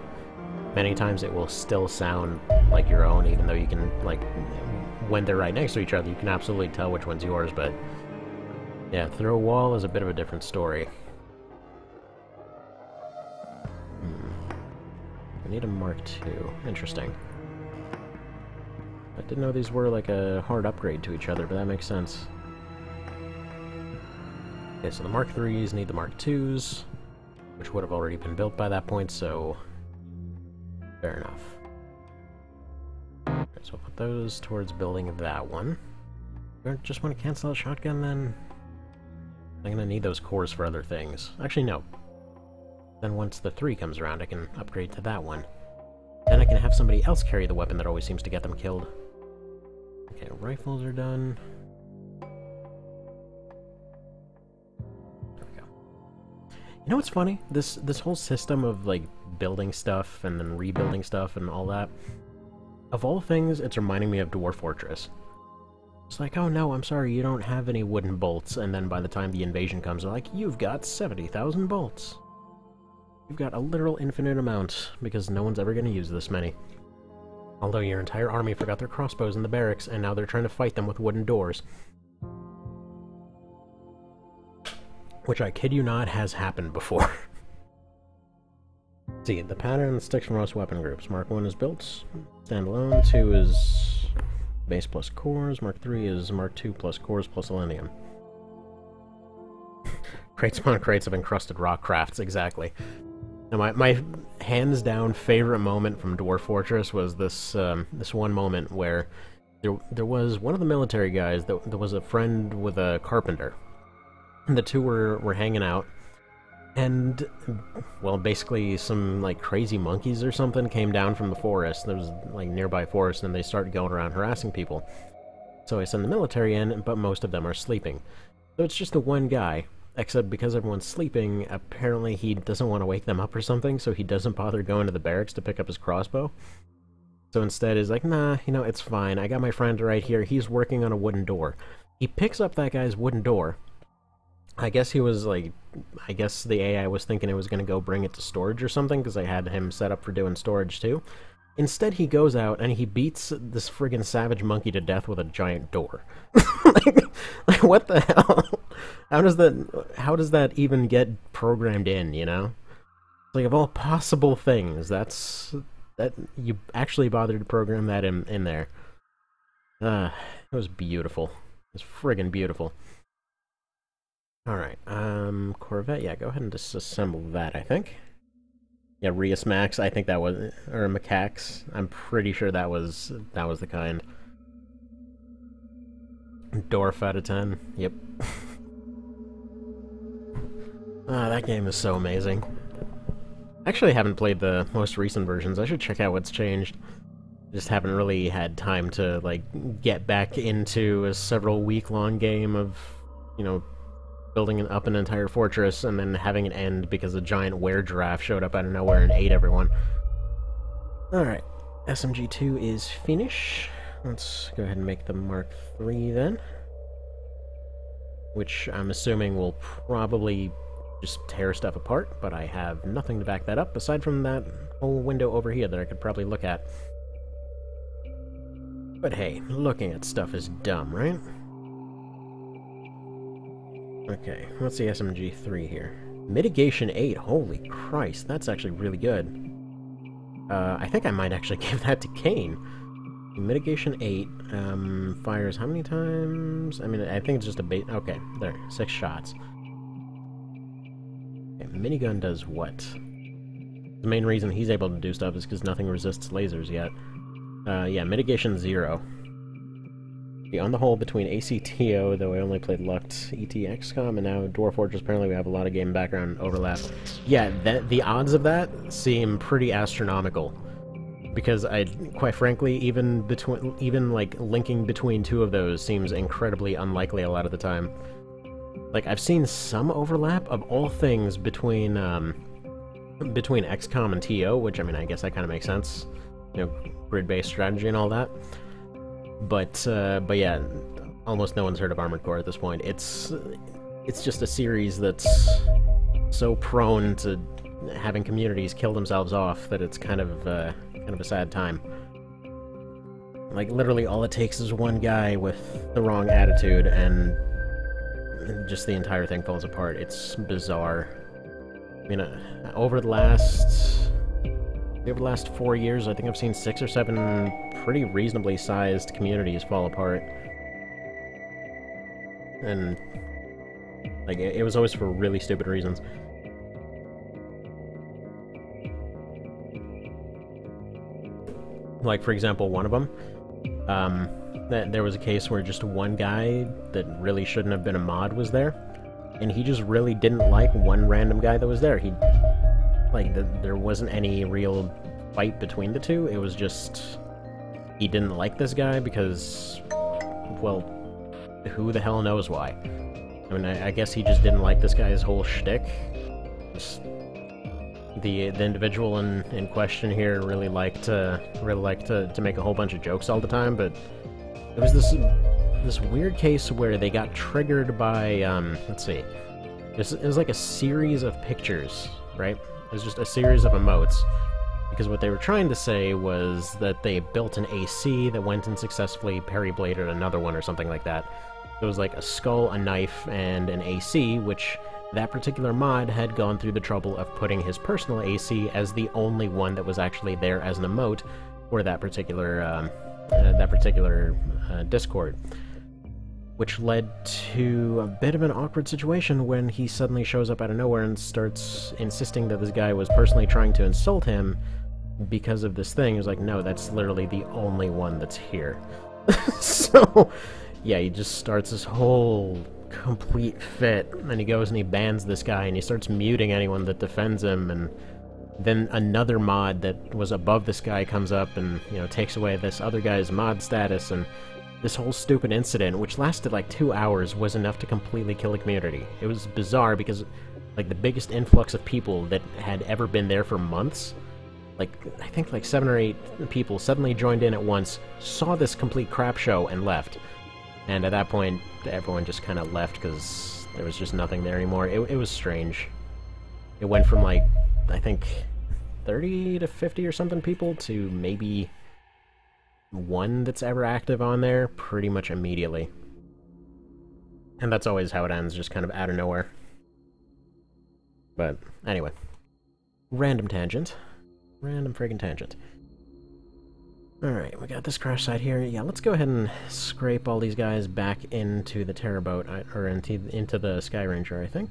many times it will still sound like your own, even though you can, like, when they're right next to each other, you can absolutely tell which one's yours. But yeah, through a wall is a bit of a different story. I need a Mark II. Interesting. I didn't know these were like a hard upgrade to each other, but that makes sense. Okay, so the Mark IIIs need the Mark IIs, which would have already been built by that point, so fair enough. Alright, so I'll put those towards building that one. Do I just want to cancel out shotgun then? I'm gonna need those cores for other things. Actually, no. Then once the 3 comes around, I can upgrade to that one. Then I can have somebody else carry the weapon that always seems to get them killed. Okay, rifles are done. There we go. You know what's funny? This whole system of, like, building stuff and then rebuilding stuff and all that, of all things, it's reminding me of Dwarf Fortress. It's like, oh no, I'm sorry, you don't have any wooden bolts, and then by the time the invasion comes, they're like, you've got 70,000 bolts. You've got a literal infinite amount, because no one's ever going to use this many. Although your entire army forgot their crossbows in the barracks, and now they're trying to fight them with wooden doors. Which, I kid you not, has happened before. See, the pattern sticks for most weapon groups. Mark 1 is built, standalone, 2 is base plus cores, Mark 3 is Mark 2 plus cores plus selenium. Crates upon crates of encrusted rock crafts, exactly. Now, my hands-down favorite moment from Dwarf Fortress was this this one moment where there was one of the military guys that was a friend with a carpenter. And the two were hanging out, and, well, basically some, like, crazy monkeys or something came down from the forest. There was, like, nearby forest, and they started going around harassing people. So I send the military in, but most of them are sleeping. So it's just the one guy. Except because everyone's sleeping, apparently he doesn't want to wake them up or something, so he doesn't bother going to the barracks to pick up his crossbow. So instead he's like, nah, you know, it's fine. I got my friend right here. He's working on a wooden door. He picks up that guy's wooden door. I guess he was like, I guess the AI was thinking it was going to go bring it to storage or something, because I had him set up for doing storage too. Instead, he goes out and he beats this friggin' savage monkey to death with a giant door. like, what the hell? How does that even get programmed in, you know? Like, of all possible things, that you actually bothered to program that in there. It was beautiful. It was friggin' beautiful. Alright, Corvette, yeah, go ahead and disassemble that, I think. Yeah, Rius Max, I think that was, or Macaques. I'm pretty sure that was the kind. Dorf out of 10. Yep. That game is so amazing. Actually, I haven't played the most recent versions. I should check out what's changed. Just haven't really had time to, like, get back into a several week-long game of, you know, building up an entire fortress and then having it end because a giant were-giraffe showed up out of nowhere and ate everyone. Alright, SMG2 is finished. Let's go ahead and make the Mark III then. Which I'm assuming will probably just tear stuff apart, but I have nothing to back that up aside from that whole window over here that I could probably look at. But hey, looking at stuff is dumb, right? Okay, what's the SMG-3 here? Mitigation 8, holy Christ, that's actually really good. I think I might actually give that to Kane. Mitigation 8, fires how many times? I mean, I think it's just a bait. Okay, there, 6 shots. Okay, minigun does what? The main reason he's able to do stuff is because nothing resists lasers yet. Yeah, mitigation 0. Yeah, on the whole, between ACTO, though I only played Lucht, ET, XCOM, and now Dwarf Fortress, apparently we have a lot of game background overlap. Yeah, the odds of that seem pretty astronomical. Because quite frankly, even like linking between two of those seems incredibly unlikely a lot of the time. Like, I've seen some overlap of all things between XCOM and TO, which, I mean, I guess that kind of makes sense. You know, grid-based strategy and all that. But yeah, almost no one's heard of Armored Core at this point. It's just a series that's so prone to having communities kill themselves off that it's kind of a sad time. Like, literally all it takes is one guy with the wrong attitude and just the entire thing falls apart. It's bizarre. I mean, over the last 4 years, I think I've seen 6 or 7 pretty reasonably sized communities fall apart. And, like, it was always for really stupid reasons. Like, for example, one of them, there was a case where just one guy that really shouldn't have been a mod was there, and he just really didn't like one random guy that was there. There wasn't any real fight between the two, it was just he didn't like this guy because, well, who the hell knows why. I mean, I guess he just didn't like this guy's whole shtick. Just, the individual in question here really liked to make a whole bunch of jokes all the time, but there was this weird case where they got triggered by, let's see, it was like a series of pictures, right? It was just a series of emotes. Because what they were trying to say was that they built an AC that went and successfully parry-bladed another one or something like that. It was like a skull, a knife, and an AC, which that particular mod had gone through the trouble of putting his personal AC as the only one that was actually there as an emote for that particular Discord. Which led to a bit of an awkward situation when he suddenly shows up out of nowhere and starts insisting that this guy was personally trying to insult him because of this thing. He was like, no, that's literally the only one that's here. So, yeah, he just starts this whole complete fit, and he goes and he bans this guy, and he starts muting anyone that defends him, and then another mod that was above this guy comes up and, you know, takes away this other guy's mod status, and this whole stupid incident, which lasted like 2 hours, was enough to completely kill the community. It was bizarre because, like, the biggest influx of people that had ever been there for months, like, I think like 7 or 8 people suddenly joined in at once, saw this complete crap show, and left. And at that point, everyone just kind of left because there was just nothing there anymore. It was strange. It went from, like, I think 30 to 50 or something people to maybe one that's ever active on there pretty much immediately. And that's always how it ends, just kind of out of nowhere. But, anyway. Random tangent. Random friggin' tangent. Alright, we got this crash site here. Yeah, let's go ahead and scrape all these guys back into the Terrorboat, or into the Sky Ranger, I think.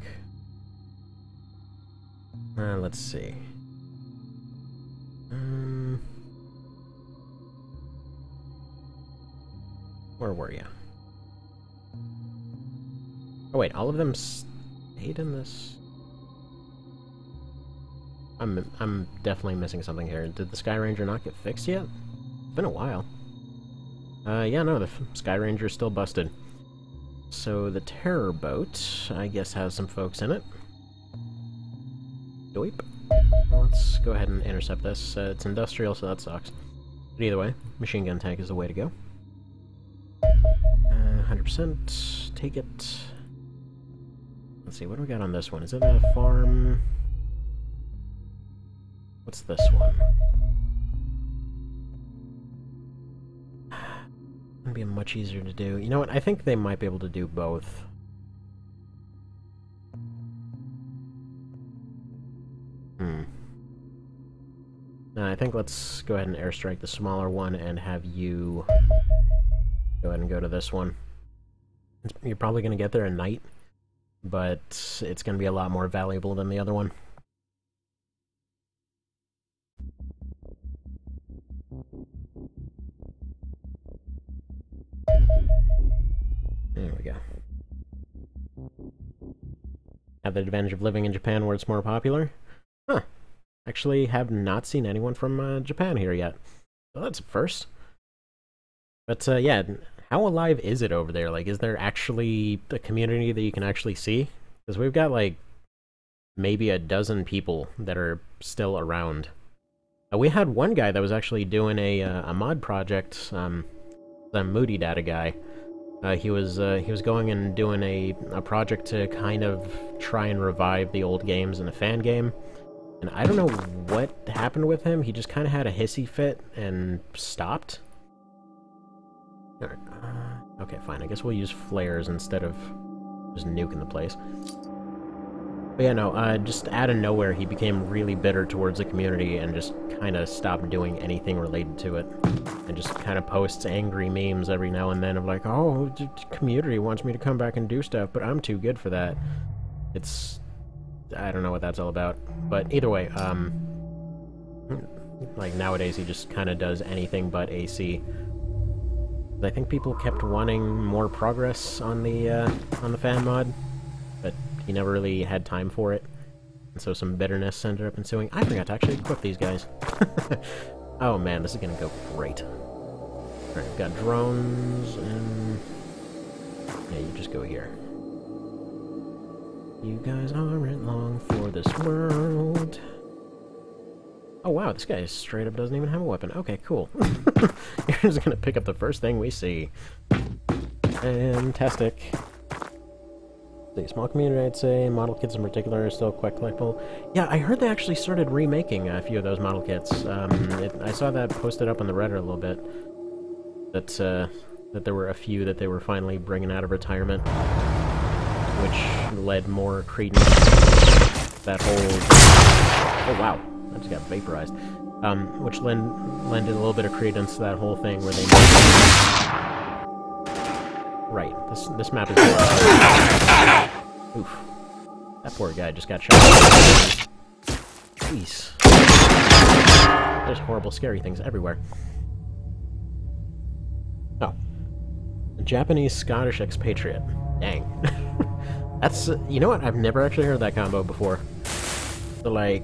Let's see. Where were you? Oh wait, all of them stayed in this? I'm definitely missing something here. Did the Sky Ranger not get fixed yet? It's been a while. Yeah, no, the Sky Ranger's still busted. So the Terrorboat, I guess, has some folks in it. Doip. Let's go ahead and intercept this. It's industrial, so that sucks. But either way, machine gun tank is the way to go. 100%. Take it. Let's see, what do we got on this one? Is it a farm? What's this one? It'd be much easier to do. You know what? I think they might be able to do both. think let's go ahead and airstrike the smaller one and have you go ahead and go to this one. You're probably going to get there at night, but it's going to be a lot more valuable than the other one. There we go. Have the advantage of living in Japan where it's more popular? Huh. Actually have not seen anyone from Japan here yet. So that's a first. But yeah, how alive is it over there? Like, is there actually a community that you can actually see? Because we've got like maybe a dozen people that are still around. We had one guy that was actually doing a mod project, the Moody Data guy. He was going and doing a project to kind of try and revive the old games in a fan game. And I don't know what happened with him. He just kind of had a hissy fit and stopped. Okay, fine. I guess we'll use flares instead of just nuking the place. But yeah, no, just out of nowhere, he became really bitter towards the community and just kind of stopped doing anything related to it. And just kind of posts angry memes every now and then of like, oh, the community wants me to come back and do stuff, but I'm too good for that. It's... I don't know what that's all about. But either way, like nowadays he just kind of does anything but AC. I think people kept wanting more progress on the fan mod, but he never really had time for it, and so some bitterness ended up ensuing. I forgot to actually equip these guys. Oh man, this is gonna go great. Alright, we've got drones, and... yeah, you just go here. You guys aren't long for this world. Oh wow, this guy straight up doesn't even have a weapon. Okay, cool. You're just gonna pick up the first thing we see. Fantastic. The small community, I'd say. Model kits in particular are still quite collectible. Yeah, I heard they actually started remaking a few of those model kits. I saw that posted up on the Reddit a little bit. That there were a few that they were finally bringing out of retirement, which led more credence to that whole... Oh wow, I just got vaporized. Which lended a little bit of credence to that whole thing where they made... Right, this map is... Oof. That poor guy just got shot. Jeez. There's horrible, scary things everywhere. Oh. A Japanese-Scottish expatriate. Dang. That's... you know what? I've never actually heard that combo before. So, like...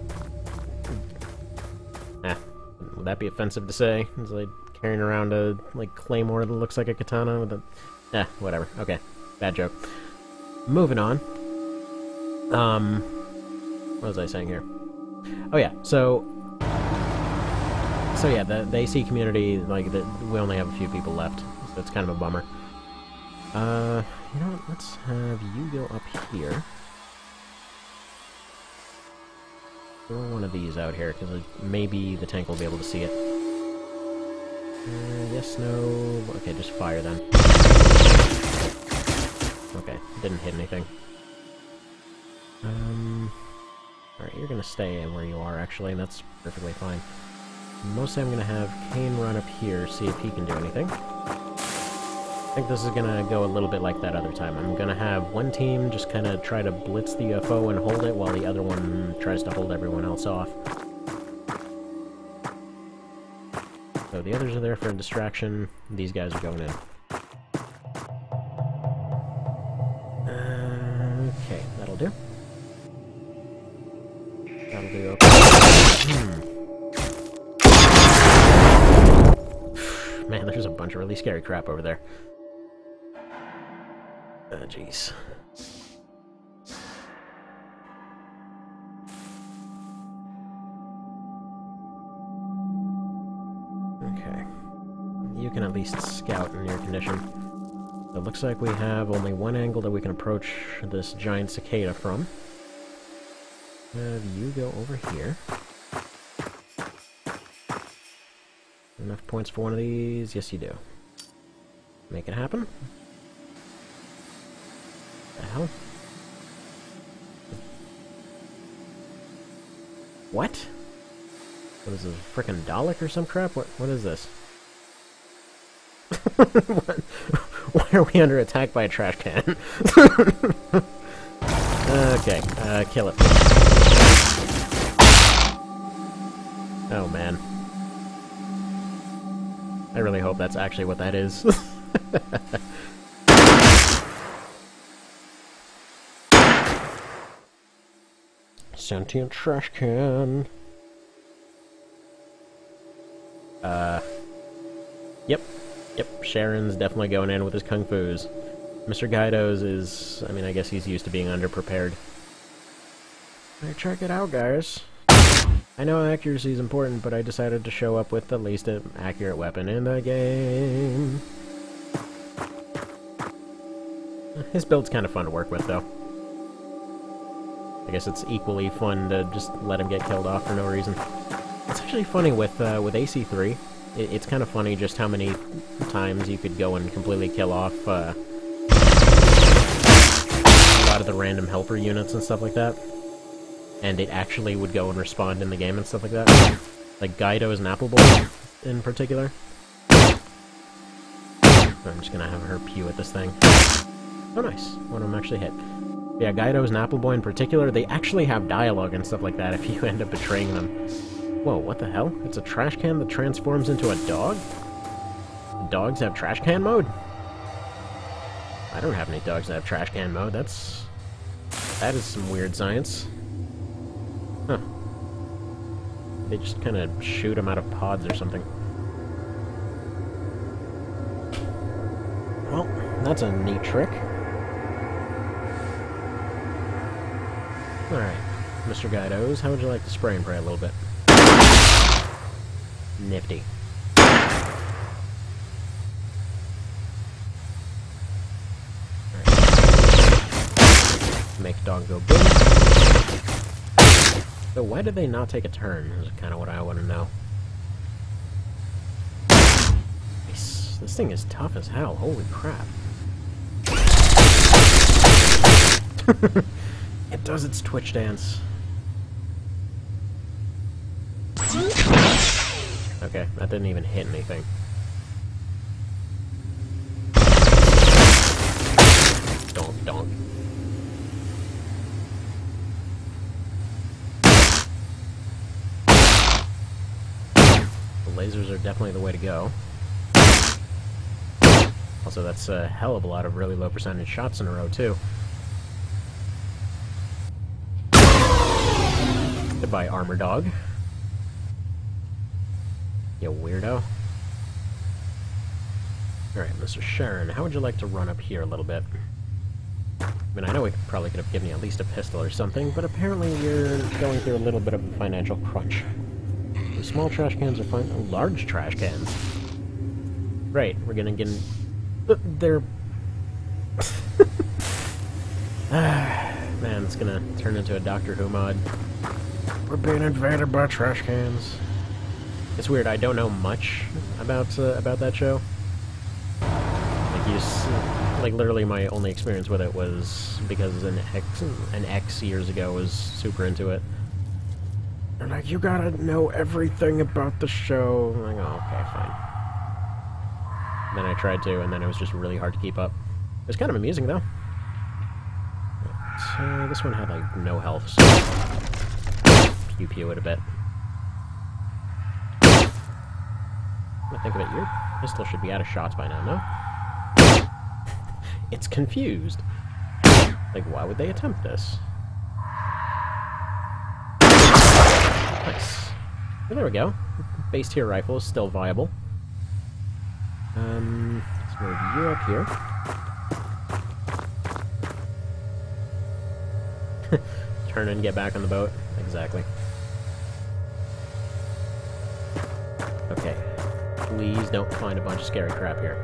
would that be offensive to say? It's like carrying around a, like, claymore that looks like a katana with a... whatever. Okay. Bad joke. Moving on. What was I saying here? Oh yeah, so yeah, the AC community, like, we only have a few people left, so it's kind of a bummer. You know what, let's have you go up here. Throw one of these out here, because maybe the tank will be able to see it. Yes, no... okay, just fire then. Okay, didn't hit anything. Alright, you're gonna stay where you are, actually, and that's perfectly fine. Mostly I'm gonna have Kane run up here, see if he can do anything. I think this is gonna go a little bit like that other time. I'm gonna have one team just kinda try to blitz the UFO and hold it, while the other one tries to hold everyone else off. So the others are there for a distraction, these guys are going in. Okay, that'll do. That'll do, okay. Man, there's a bunch of really scary crap over there. Jeez. Okay. You can at least scout in your condition. It looks like we have only one angle that we can approach this giant cicada from. Have you go over here. Enough points for one of these? Yes, you do. Make it happen. The hell? What? What is this, frickin' Dalek or some crap? What is this? Why are we under attack by a trash can? Okay, kill it. Oh man. I really hope that's actually what that is. Sentient trash can. Yep, Sharon's definitely going in with his kung fu's. Mr. Guido's is, I mean, I guess he's used to being underprepared. Hey, check it out, guys. I know accuracy is important, but I decided to show up with the least accurate weapon in the game. His build's kind of fun to work with, though. I guess it's equally fun to just let him get killed off for no reason. It's actually funny with AC3. It's kind of funny just how many times you could go and completely kill off a lot of the random helper units and stuff like that. And it actually would go and respond in the game and stuff like that. Like Guido's and Apple Boy in particular. I'm just gonna have her pew at this thing. Oh nice, one of them actually hit. Yeah, Guido's and Apple Boy in particular, they actually have dialogue and stuff like that if you end up betraying them. Whoa, what the hell? It's a trash can that transforms into a dog? Dogs have trash can mode? I don't have any dogs that have trash can mode. That is some weird science. Huh. They just kind of shoot them out of pods or something. Well, that's a neat trick. Alright, Mr. Guidos, how would you like to spray and pray a little bit? Nifty. Alright. Make dog go boom. So why did they not take a turn, is kind of what I want to know. Nice. This thing is tough as hell, holy crap. It does its twitch dance. Okay, that didn't even hit anything. Donk, donk. The lasers are definitely the way to go. Also, that's a hell of a lot of really low percentage shots in a row, too. Goodbye, Armor Dog. You weirdo. Alright, Mr. Sharon, how would you like to run up here a little bit? I mean, I know we probably could have given you at least a pistol or something, but apparently you're going through a little bit of a financial crunch. The small trash cans are fine. Oh, large trash cans. Right, we're gonna get... They're... Man, it's gonna turn into a Doctor Who mod. We're being invaded by trash cans. It's weird, I don't know much about that show. Like, literally my only experience with it was because an ex years ago was super into it. They're like, you gotta know everything about the show. I'm like, oh, okay, fine. Then I tried to, and then it was just really hard to keep up. It was kind of amusing, though. But, this one had, like, no health, so... Pew-pew it a bit. I think of it, your pistol should be out of shots by now, no? It's confused. Like, why would they attempt this? Nice. Oh, there we go. Base tier rifle is still viable. Let's move you up here. Turn and get back on the boat. Exactly. Okay. Please don't find a bunch of scary crap here.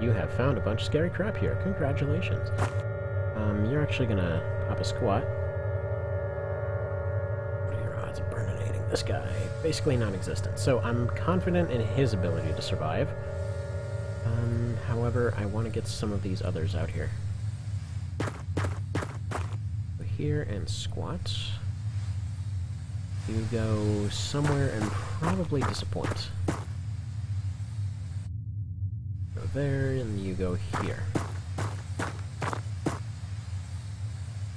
You have found a bunch of scary crap here. Congratulations. You're actually gonna pop a squat. What are your odds of burninating this guy? Basically non-existent. So I'm confident in his ability to survive. However, I want to get some of these others out here. Go here and squat. You go somewhere and probably disappoint. Go there, and you go here.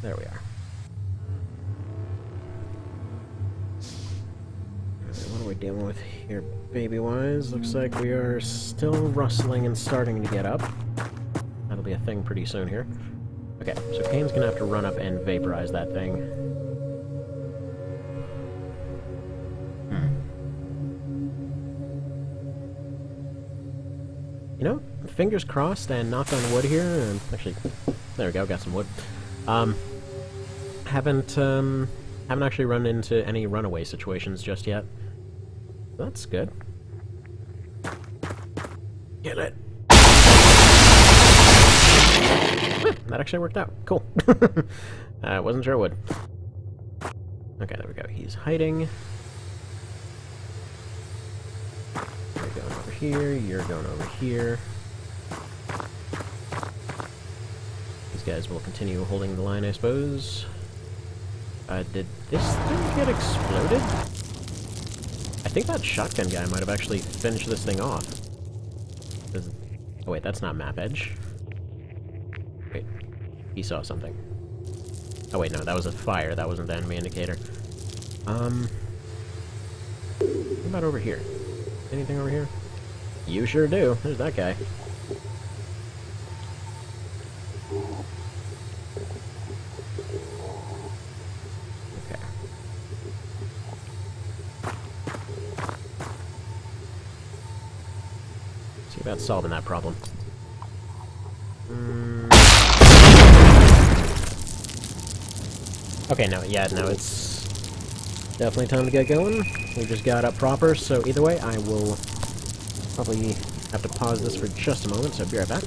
There we are. Alright, what are we dealing with here, baby-wise? Looks like we are still rustling and starting to get up. That'll be a thing pretty soon here. Okay, so Kane's gonna have to run up and vaporize that thing. You know, fingers crossed and knock on wood here, and actually, there we go, got some wood. Haven't actually run into any runaway situations just yet. That's good. Get it! That actually worked out. Cool. I wasn't sure it would. Okay, there we go. He's hiding. You're going over here. You're going over here. These guys will continue holding the line, I suppose. Did this thing get exploded? I think that shotgun guy might have actually finished this thing off. Oh wait, that's not map edge. Wait, he saw something. Oh wait, no, that was a fire. That wasn't the enemy indicator. What about over here? Anything over here? You sure do. There's that guy. Okay. See about solving that problem. Okay, no, it's definitely time to get going. We just got up proper, so either way, I will probably have to pause this for just a moment, so be right back.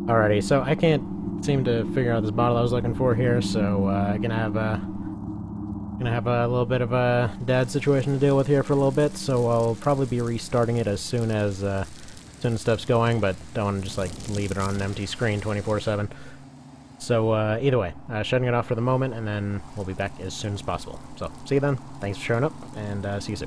Alrighty, so I can't seem to figure out this bottle I was looking for here, so gonna have a little bit of a dad situation to deal with here for a little bit. So I'll probably be restarting it as soon as stuff's going, but don't want to just like leave it on an empty screen 24/7. So either way, shutting it off for the moment, and then we'll be back as soon as possible. So see you then. Thanks for showing up, and see you soon.